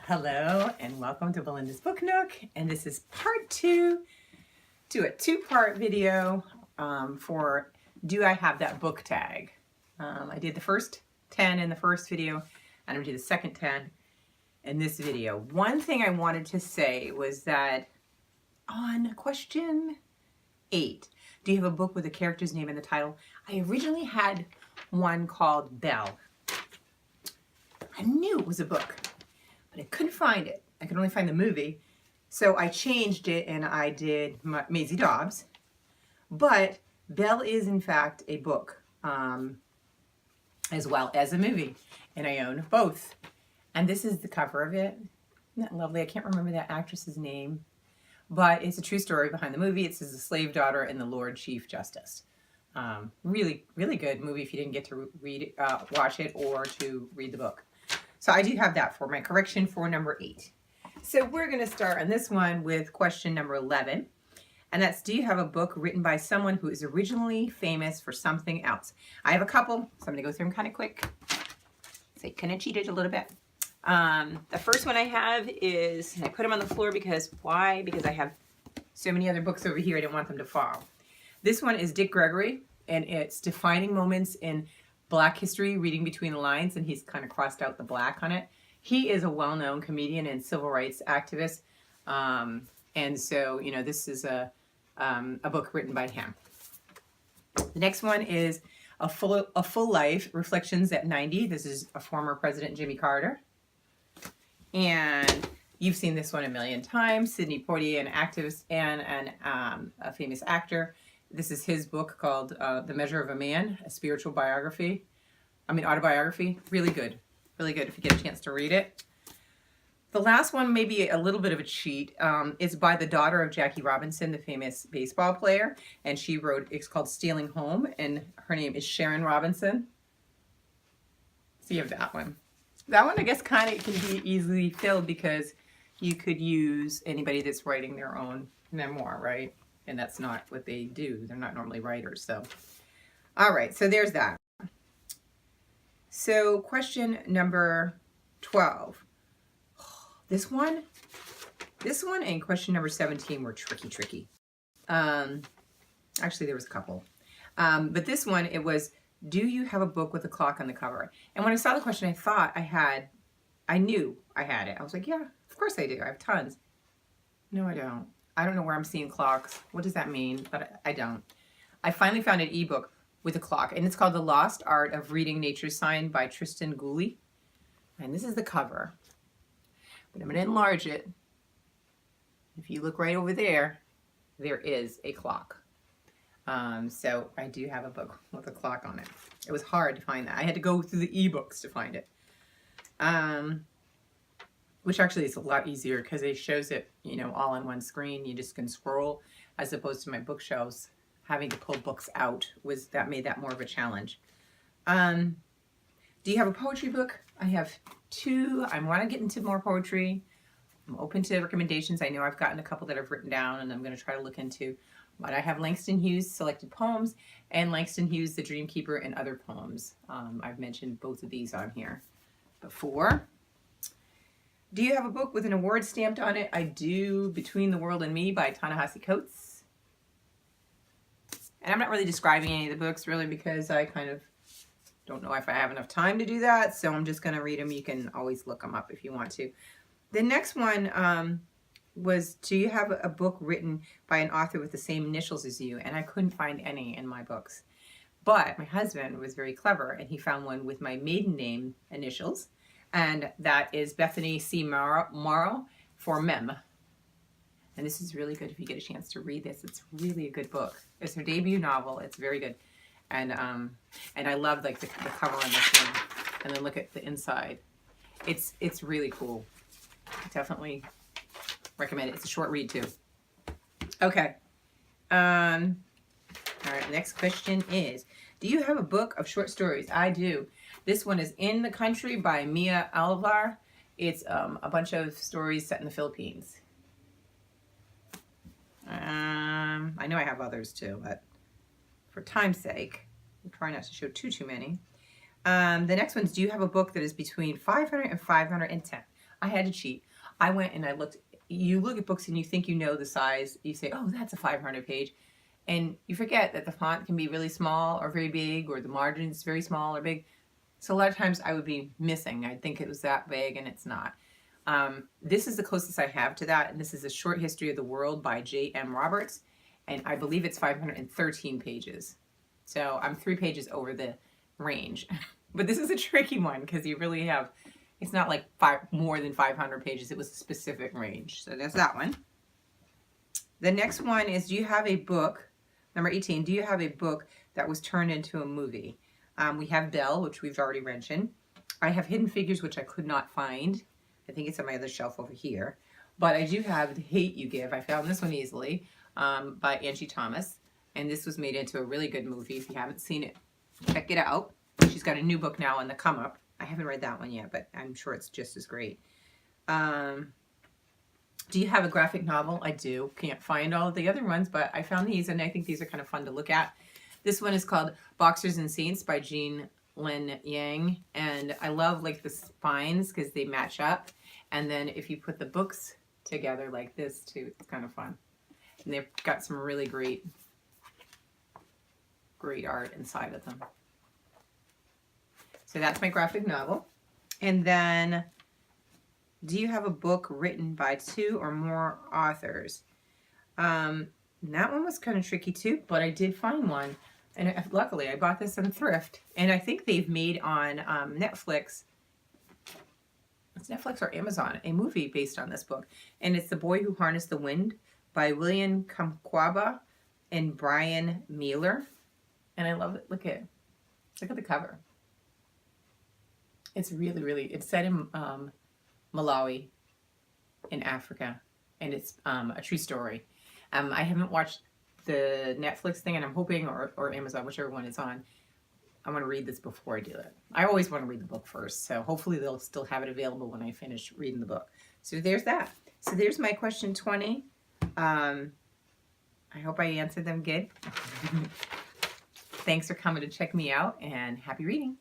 Hello and welcome to Belinda's Book Nook, and this is part two to a two-part video for Do I Have That Book Tag? I did the first 10 in the first video, and I'm going to do the second 10 in this video. One thing I wanted to say was that on question 8, do you have a book with a character's name in the title? I originally had one called Belle. I knew it was a book, but I couldn't find it. I could only find the movie. So I changed it and I did Maisie Dobbs. But Belle is in fact a book as well as a movie. And I own both. And this is the cover of it. Isn't that lovely? I can't remember that actress's name. But it's a true story behind the movie. It says the slave daughter and the Lord Chief Justice. Really, really good movie if you didn't get to watch it or to read the book. So I do have that for my correction for number 8. So we're going to start on this one with question number 11. And that's, do you have a book written by someone who is originally famous for something else? I have a couple, so I'm going to go through them kind of quick. So I kind of cheated a little bit. The first one I have is, and I put them on the floor because, why? Because I have so many other books over here, I didn't want them to fall. This one is Dick Gregory, and it's Defining Moments in Black History, Reading Between the Lines, and he's kind of crossed out the black on it. He is a well-known comedian and civil rights activist, and so, you know, this is a book written by him. The next one is A Full Life, Reflections at 90. This is a former President Jimmy Carter. And you've seen this one a million times. Sidney Poitier, an activist and a famous actor. This is his book called The Measure of a Man, a spiritual biography. Autobiography. Really good. Really good if you get a chance to read it. The last one may be a little bit of a cheat. It's by the daughter of Jackie Robinson, the famous baseball player. And she wrote, it's called Stealing Home, and her name is Sharon Robinson. So you have that one. That one, I guess, kind of can be easily filled because you could use anybody that's writing their own memoir, right? And that's not what they do. They're not normally writers. So, all right. So there's that. So question number 12. This one and question number 17 were tricky. Actually, there was a couple. But this one, it was, do you have a book with a clock on the cover? And when I saw the question, I knew I had it. I was like, yeah, of course I do. I have tons. No, I don't. I don't know where I'm seeing clocks. What does that mean? But I don't. I finally found an ebook with a clock, and it's called The Lost Art of Reading Nature's Sign by Tristan Gooley. And this is the cover. But I'm going to enlarge it. If you look right over there, there is a clock. So I do have a book with a clock on it. It was hard to find that. I had to go through the ebooks to find it. Which actually is a lot easier because it shows it, you know, all on one screen. You just can scroll, as opposed to my bookshelves. Having to pull books out made that more of a challenge. Do you have a poetry book? I have 2. I want to get into more poetry. I'm open to recommendations. I know I've gotten a couple that I've written down and I'm going to try to look into. But I have Langston Hughes' Selected Poems and Langston Hughes' The Dreamkeeper and Other Poems. I've mentioned both of these on here before. Do you have a book with an award stamped on it? I do. Between the World and Me by Ta-Nehisi Coates. And I'm not really describing any of the books really because I kind of don't know if I have enough time to do that. So I'm just going to read them. You can always look them up if you want to. The next one was, do you have a book written by an author with the same initials as you? And I couldn't find any in my books. But my husband was very clever and he found one with my maiden name initials. And that is Bethany C. Morrow for Mem. And this is really good if you get a chance to read this. It's really a good book. It's her debut novel. It's very good. And I love like the cover on this one. And then look at the inside. It's really cool. Definitely recommend it. It's a short read too. Okay. All right, next question is, do you have a book of short stories? I do. This one is In the Country by Mia Alvar. It's a bunch of stories set in the Philippines. I know I have others too, but for time's sake, I'll try not to show too many. The next one is, do you have a book that is between 500 and 510? I had to cheat. I went and I looked. You look at books and you think you know the size. You say, oh, that's a 500 page. And you forget that the font can be really small or very big, or the margins very small or big. So a lot of times I would be missing. I'd think it was that big and it's not. This is the closest I have to that. And this is A Short History of the World by J.M. Roberts. And I believe it's 513 pages. So I'm 3 pages over the range. But this is a tricky one because you really have, it's not like more than 500 pages. It was a specific range. So there's that one. The next one is, do you have a book, number 18, do you have a book that was turned into a movie? We have Belle, which we've already mentioned. I have Hidden Figures, which I could not find. I think it's on my other shelf over here. But I do have The Hate You Give. I found this one easily, by Angie Thomas. And this was made into a really good movie. If you haven't seen it, check it out. She's got a new book now on the come up. I haven't read that one yet, but I'm sure it's just as great. Do you have a graphic novel? I do. Can't find all of the other ones, but I found these, and I think these are kind of fun to look at. This one is called Boxers and Saints by Jean Lin Yang, and I love like the spines because they match up. And then if you put the books together like this too, it's kind of fun. And they've got some really great art inside of them. So that's my graphic novel. And then, do you have a book written by 2 or more authors? That one was kind of tricky too, but I did find one. And luckily I bought this on thrift. And I think they've made on Netflix, it's Netflix or Amazon, a movie based on this book. And it's The Boy Who Harnessed the Wind by William Kamkwamba and Brian Mealer. And I love it. Look at the cover. It's really, really, it's set in Malawi in Africa, and it's a true story. I haven't watched the Netflix thing, and I'm hoping, or Amazon, whichever one it's on, I want to read this before I do it. I always want to read the book first, so hopefully they'll still have it available when I finish reading the book. So there's that. So there's my question 20. I hope I answered them good. Thanks for coming to check me out, and happy reading.